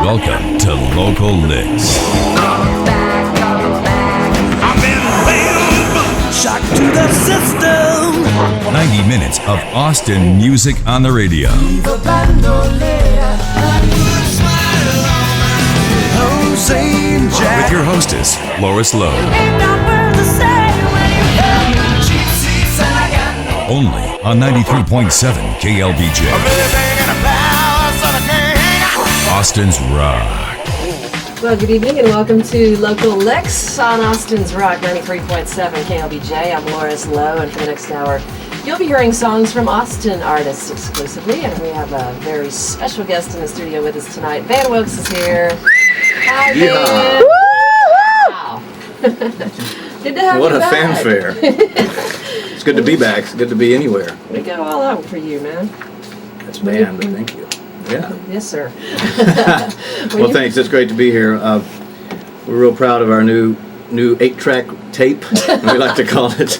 Welcome to Local Licks. I've been playing shock to the system. 90 minutes of Austin music on the radio. With your hostess, Loris Lowe. Only on 93.7 KLBJ. Austin's Rock. Well, good evening and welcome to Local Licks on Austin's Rock 93.7 KLBJ. I'm Loris Lowe, and for the next hour, you'll be hearing songs from Austin artists exclusively, and we have a very special guest in the studio with us tonight. Van Wilks is here. Hi, Van. Wow. Good to have What you a back. fanfare. It's good to be back. It's good to be anywhere. We go all out for you, man. That's bad, but thank you. Yeah. Yes, sir. Well, thanks. It's great to be here. We're real proud of our new 8-track tape, we like to call it.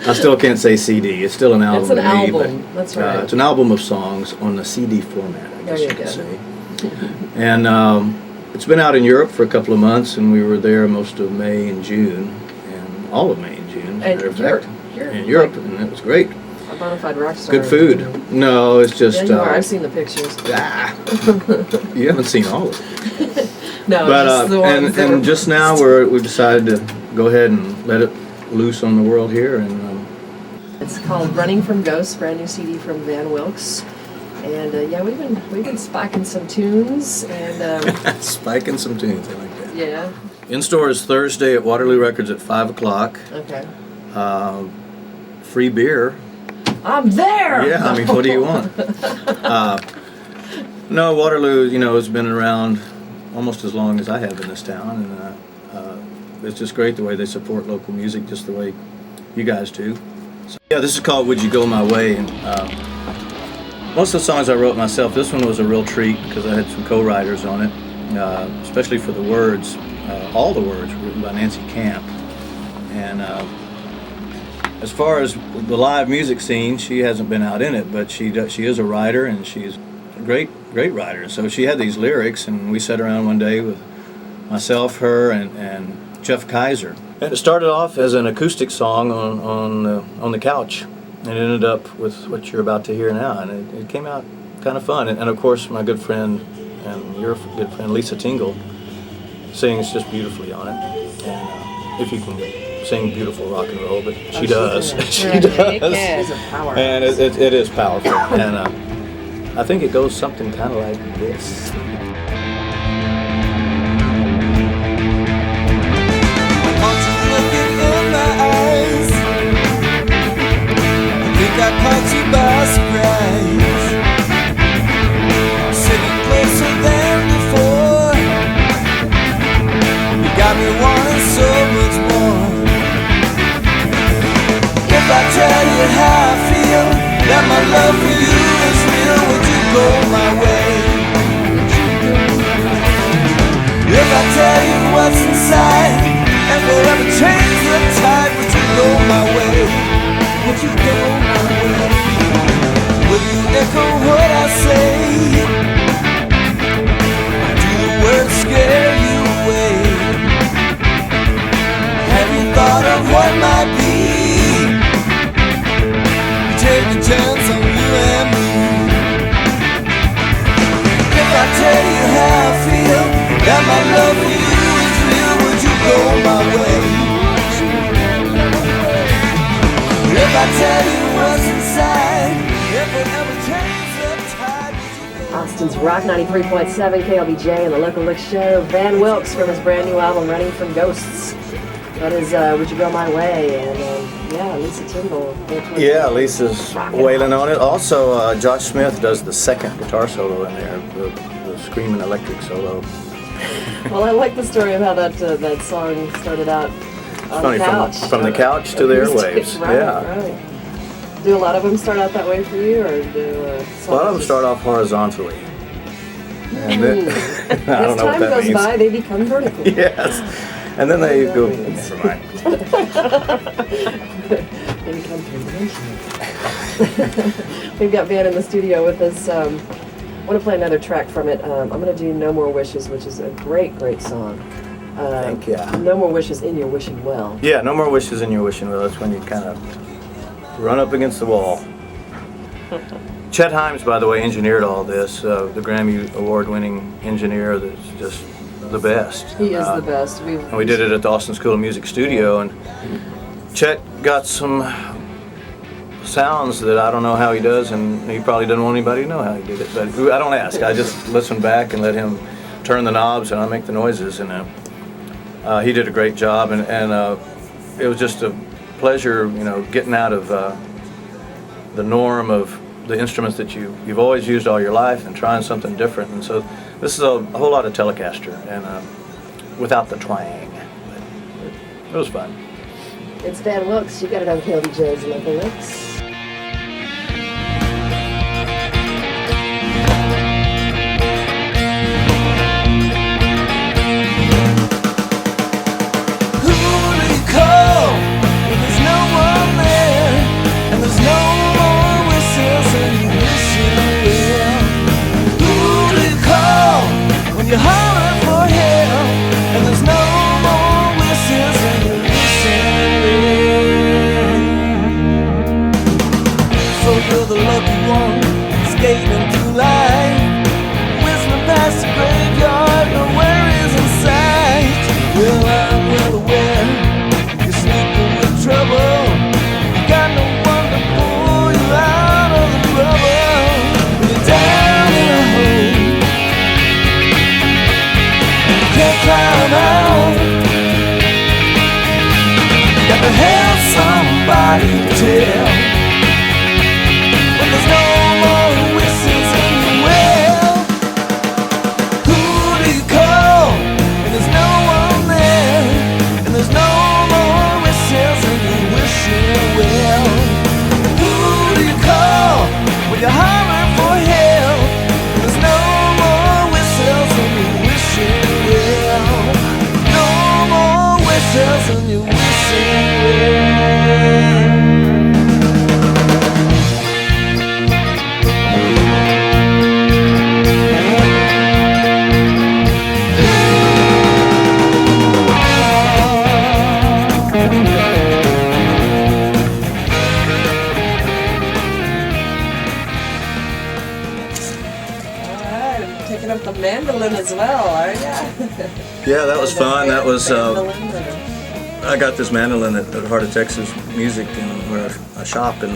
I still can't say CD. It's still an album. It's an to me, album. but, That's right. It's an album of songs on the CD format, I There guess you you could go. say. And it's been out in Europe for a couple of months, and we were there most of May and June, and all of May and June, as a matter of fact. In Europe, and it was great. A bona fide rock star. Good food. No, it's just... Yeah, you are. I've seen the pictures. You haven't seen all of it. No, But just the ones that and were- just now we've decided to go ahead and let it loose on the world here, and It's called Running from Ghosts, brand new CD from Van Wilks. And yeah, we've been spiking some tunes, and spiking some tunes. I like that. yeah, In stores Thursday at Waterloo Records at 5:00. okay. Free beer. I'm there. Yeah, I mean, what do you want? No, Waterloo, has been around almost as long as I have in this town, and it's just great the way they support local music, just the way you guys do. So, yeah, this is called "Would You Go My Way," and most of the songs I wrote myself. This one was a real treat because I had some co-writers on it, especially for the words. All the words were written by Nancy Camp, and as far as the live music scene, she hasn't been out in it, but she is a writer, and she's a great writer. So she had these lyrics, and we sat around one day with myself, her, and Jeff Kaiser. And it started off as an acoustic song on the couch, and it ended up with what you're about to hear now, and it came out kind of fun. And of course, my good friend and your good friend Lisa Tingle sings just beautifully on it. And if you can sing beautiful rock and roll, but she does. She does. She's a power. And it is powerful. And I think it goes something kind of like this. I want you looking in my eyes. I think I caught you by surprise. Sitting closer than before. You got me wanting so much more. If I tell you how I feel, that my love for you is real, would you go my way? If I tell you what's inside, and forever change the tide, would you go my way? Would you go my way? Will you echo what I say? Do the words scare you away? Have you thought of what might be? Take a chance on you and me. If I tell you how I feel, that my love for you is real, would you go my way? If I tell you what's inside, if it ever changes the tide, would you go? Austin's Rock 93.7 KLBJ and the Local Lick Show. Van Wilks from his brand new album Running from Ghosts. That is Would You Go My Way, and yeah, Lisa Tingle. Yeah, Lisa's wailing on it. Also, Josh Smith does the second guitar solo in there, the screaming electric solo. Well, I like the story of how that song started out on Funny, the couch. from the couch to the airwaves. Right, Yeah. right. Do a lot of them start out that way for you, or do A lot of them start off horizontally. And then, I don't know what that As time goes means. by, they become vertical. Yes. And then they go, never mind. They become three-dimensional. We've got Van in the studio with us. One want to play another track from it. I'm going to do No More Wishes, which is a great, great song. Thank you. No More Wishes in Your Wishing Well. Yeah, No More Wishes in Your Wishing Well. That's when you kind of run up against the wall. Chet Himes, by the way, engineered all this. The Grammy Award-winning engineer that's just the best. He is the best. And we did it at the Austin School of Music studio, and Chet got some sounds that I don't know how he does, and he probably doesn't want anybody to know how he did it. But I don't ask. I just listen back and let him turn the knobs, and I make the noises. And he did a great job, and it was just a pleasure, getting out of the norm of the instruments that you've always used all your life and trying something different. And so this is a whole lot of Telecaster and without the twang. But it was fun. It's Dan Wilks. You got it on KLBJ's Local Licks. You holler for help, and there's no more whistles in your wishing. So you're the lucky one, skating through life, whistling past the graveyard, nowhere is in sight. Well, I'm well aware you're sleeping with trouble. You got no one to pull you out of the rubble. When you're down in a hole, can't climb out. Got to have somebody to tell when there's no more whistles in the well. Who do you call when there's no one there, and there's no more whistles in your wishing well? Who do you call when you're hollering for help, and there's no more whistles in your wishing well? No more whistles in your wishing well. Alright, taking up the mandolin as well, are you? Yeah, that was fun. That was Mandolin. I got this mandolin at Heart of Texas Music, where I shop, and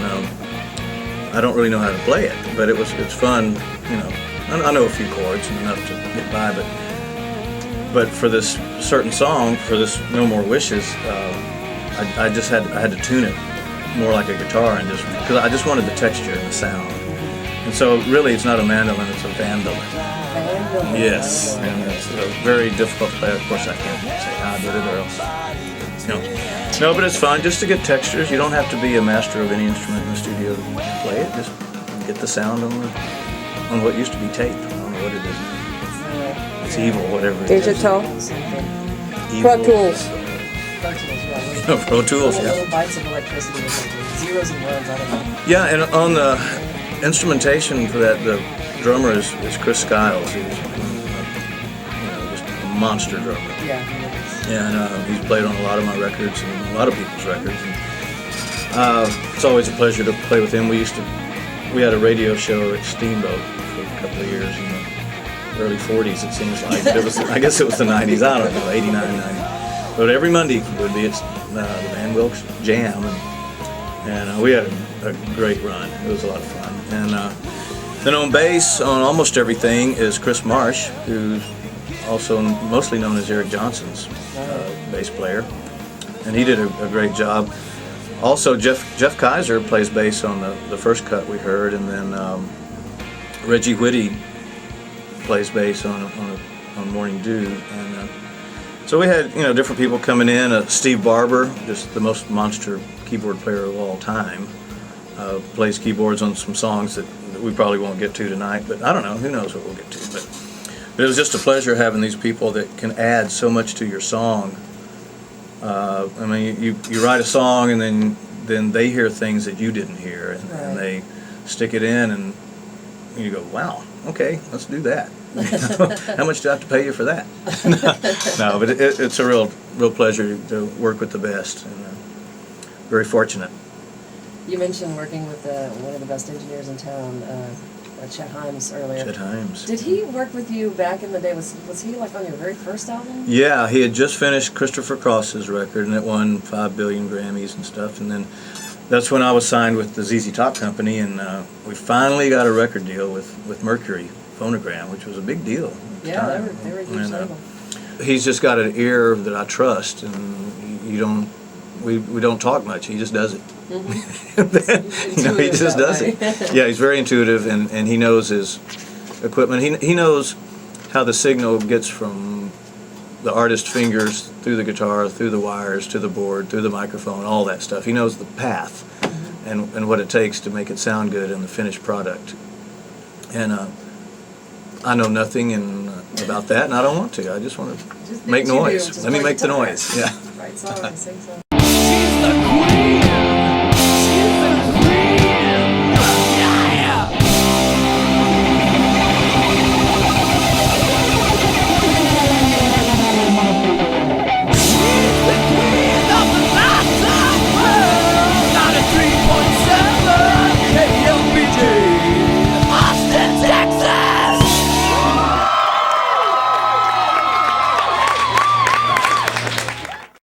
I don't really know how to play it, but it's fun. I know a few chords and enough to get by, but for this certain song, for this No More Wishes, I had to tune it more like a guitar, and because I just wanted the texture and the sound. And so really, it's not a mandolin; it's a vandolin. Mandolin. Yes, and it's a very difficult to play. Of course, I can't say how I did it or else. No, but it's fun just to get textures. You don't have to be a master of any instrument in the studio to play it. Just get the sound on what used to be tape. I don't know what it is. It's evil, whatever it is. Digital. Evil. Pro Tools. Pro Tools, yeah. Pro Tools, Little yeah. bytes of electricity or something. Zeros and ones, I don't know. Yeah, and on the instrumentation for that, the drummer is Chris Skiles, who's just a monster drummer. Yeah. And he's played on a lot of my records and a lot of people's records. And, it's always a pleasure to play with him. We had a radio show at Steamboat for a couple of years, early 40s it seems like. But I guess it was the 90s, I don't know, 89, 90. But every Monday would be the Van Wilks Jam, and we had a great run. It was a lot of fun. And then on bass, on almost everything, is Chris Marsh, who's also mostly known as Eric Johnson's bass player, and he did a great job. Also, Jeff Kaiser plays bass on the first cut we heard, and then Reggie Whitty plays bass on Morning Dew, and so we had different people coming in. Steve Barber, just the most monster keyboard player of all time, plays keyboards on some songs that we probably won't get to tonight, but I don't know, who knows what we'll get to. But it was just a pleasure having these people that can add so much to your song. You write a song, and then they hear things that you didn't hear, and they stick it in, and you go, wow, okay, let's do that. How much do I have to pay you for that? No, but it's a real pleasure to work with the best, and very fortunate. You mentioned working with one of the best engineers in town, Chet Himes, earlier. Chet Himes. Did he work with you back in the day? Was he like on your very first album? Yeah, he had just finished Christopher Cross's record, and it won 5 billion Grammys and stuff. And then that's when I was signed with the ZZ Top Company, and we finally got a record deal with Mercury Phonogram, which was a big deal at the Yeah, time. they were a huge label. He's just got an ear that I trust, and we don't talk much. He just does it. Mm-hmm. He just does it. Yeah, he's very intuitive, and he knows his equipment. He knows how the signal gets from the artist's fingers through the guitar, through the wires, to the board, through the microphone, all that stuff. He knows the path and what it takes to make it sound good in the finished product. And I know nothing about that, and I don't want to. I just want to make noise. Let me make the noise. Yeah. Right song, sing song.